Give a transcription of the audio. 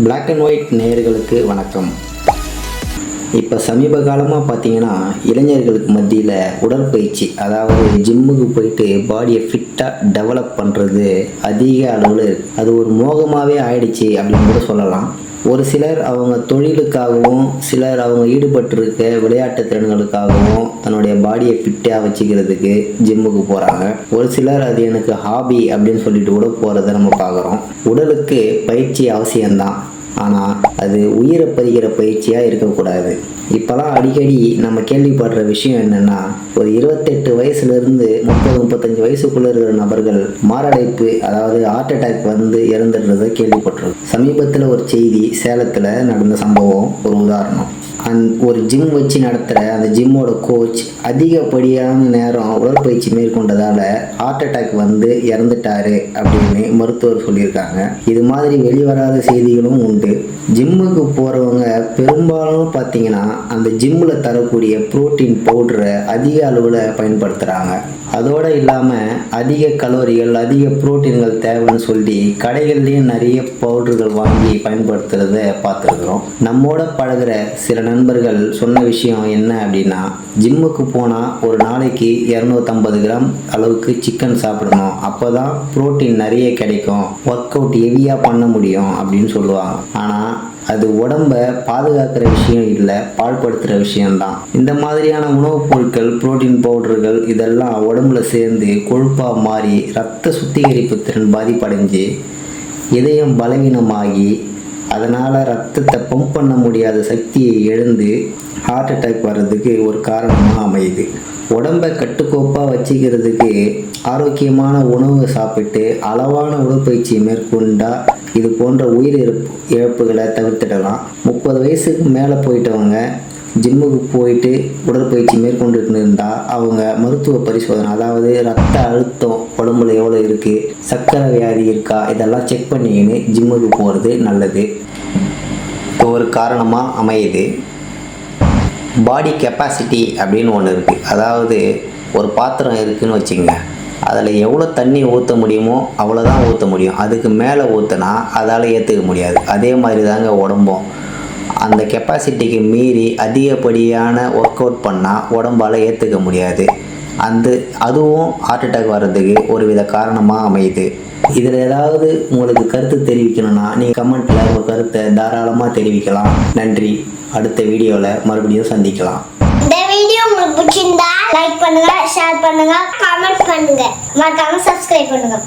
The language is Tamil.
பிளாக் அண்ட் ஒயிட் நேயர்களுக்கு வணக்கம். இப்போ சமீப காலமாக பார்த்தீங்கன்னா இளைஞர்களுக்கு மத்தியில் உடற்பயிற்சி, அதாவது ஜிம்முக்கு போயிட்டு பாடியை ஃபிட்டாக டெவலப் பண்ணுறது அதிக அளவில் அது ஒரு மோகமாகவே ஆயிடுச்சு அப்படின்னு கூட சொல்லலாம். ஒரு சிலர் அவங்க தொழிலுக்காகவும், சிலர் அவங்க ஈடுபட்டிருக்க விளையாட்டு திறன்களுக்காகவும் தன்னுடைய பாடியை ஃபிட்டாக வச்சுக்கிறதுக்கு ஜிம்முக்கு போகிறாங்க. ஒரு சிலர் அது எனக்கு ஹாபி அப்படின்னு சொல்லிட்டு கூட போகிறத நம்ம பார்க்குறோம். உடலுக்கு பயிற்சி அவசியம்தான், ஆனால் அது உயிரை பறிக்கிற பயிற்சியாக இருக்கக்கூடாது. இப்போலாம் அடிக்கடி நம்ம கேள்விப்படுற விஷயம் என்னென்னா, ஒரு 28 வயசுலேருந்து 30-35 வயசுக்குள்ளே இருக்கிற நபர்கள் மாரடைப்பு, அதாவது ஹார்ட் அட்டாக் வந்து இறந்துடுறத கேள்விப்பட்டிருக்கோம். சமீபத்தில் ஒரு செய்தி, சேலத்தில் நடந்த சம்பவம் ஒரு உதாரணம். ஒரு ஜிம் வச்சு நடத்துகிற அந்த ஜிம்மோட கோச் அதிகப்படியான நேரம் உடற்பயிற்சி மேற்கொண்டதால் ஹார்ட் அட்டாக் வந்து இறந்துட்டாரு அப்படின்னு மருத்துவர் சொல்லியிருக்காங்க. இது மாதிரி வெளிவராத செய்திகளும் உண்டு. ஜிம்முக்கு போகிறவங்க பெரும்பாலும் பார்த்தீங்கன்னா அந்த ஜிம்மில் தரக்கூடிய புரோட்டீன் பவுடரை அதிக அளவில் பயன்படுத்துகிறாங்க. அதோடு இல்லாமல் அதிக கலோரிகள், அதிக புரோட்டீன்கள் தேவைன்னு சொல்லி கடைகள்லேயும் நிறைய பவுடர்கள் வாங்கி பயன்படுத்துகிறத பார்த்துருக்குறோம். நம்மோட பழகிற சில நண்பர்கள் சொன்ன விஷயம் என்ன அப்படின்னா, ஜிம்முக்கு போனால் ஒரு நாளைக்கு 250 கிராம் அளவுக்கு சிக்கன் சாப்பிடணும், அப்போ தான் புரோட்டீன் நிறைய கிடைக்கும், ஒர்க் அவுட் ஹெவியாக பண்ண முடியும் அப்படின்னு சொல்லுவாங்க. ஆனால் அது உடம்பை பாதுகாக்கிற விஷயம் இல்லை, பாழ்படுத்துகிற விஷயம்தான். இந்த மாதிரியான உணவுப் பொருட்கள், புரோட்டீன் பவுடர்கள் இதெல்லாம் உடம்புல சேர்ந்து கொழுப்பாக மாறி இரத்த சுத்திகரிப்பு திறன் பாதிப்படைஞ்சு இதயம் பலவீனமாகி அதனால் ரத்தத்தை பம்ப் பண்ண முடியாத சக்தியை எழுந்து ஹார்ட் அட்டாக் வர்றதுக்கு ஒரு காரணமாக அமையுது. உடம்பை கட்டுக்கோப்பாக வச்சுக்கிறதுக்கு ஆரோக்கியமான உணவு சாப்பிட்டு அளவான உடற்பயிற்சியை மேற்கொண்டால் இது போன்ற உயிர் இழப்புகளை தவிர்த்திடலாம். 30 வயசுக்கு மேலே போயிட்டவங்க ஜிம்முக்கு போயிட்டு உடற்பயிற்சி மேற்கொண்டு இருந்தால் அவங்க மருத்துவ பரிசோதனை, அதாவது ரத்த அழுத்தம் உடம்புல எவ்வளோ இருக்குது, சர்க்கரை வியாதி இருக்கா, இதெல்லாம் செக் பண்ணிக்கின்னு ஜிம்முக்கு போகிறது நல்லது. ஒரு காரணமாக அமையுது. பாடி கெப்பாசிட்டி அப்படின்னு ஒன்று இருக்குது. அதாவது ஒரு பாத்திரம் இருக்குதுன்னு வச்சுங்க, அதில் எவ்வளோ தண்ணி ஊற்ற முடியுமோ அவ்வளோதான் ஊற்ற முடியும். அதுக்கு மேலே ஊற்றினா அதால் ஏற்றுக்க முடியாது. அதே மாதிரி தாங்க உடம்பும். அந்த கெப்பாசிட்டிக்கு மீறி அதிகப்படியான ஒர்க் அவுட் பண்ணால் உடம்பால் ஏற்றுக்க முடியாது. அதுவும் ஹார்ட் அட்டாக் வர்றதுக்கு ஒரு வித காரணமாக அமையுது. இதில் ஏதாவது உங்களுக்கு கருத்து தெரிவிக்கணும்னா நீங்கள் கமெண்ட்டில் உங்கள் கருத்தை தாராளமாக தெரிவிக்கலாம். நன்றி. அடுத்த வீடியோவில் மறுபடியும் சந்திக்கலாம். இந்த வீடியோ உங்களுக்கு பிடிச்சிருந்தா லைக் பண்ணுங்க, ஷேர் பண்ணுங்க, கமெண்ட் பண்ணுங்க, மறக்காம சப்ஸ்கிரைப் பண்ணுங்க.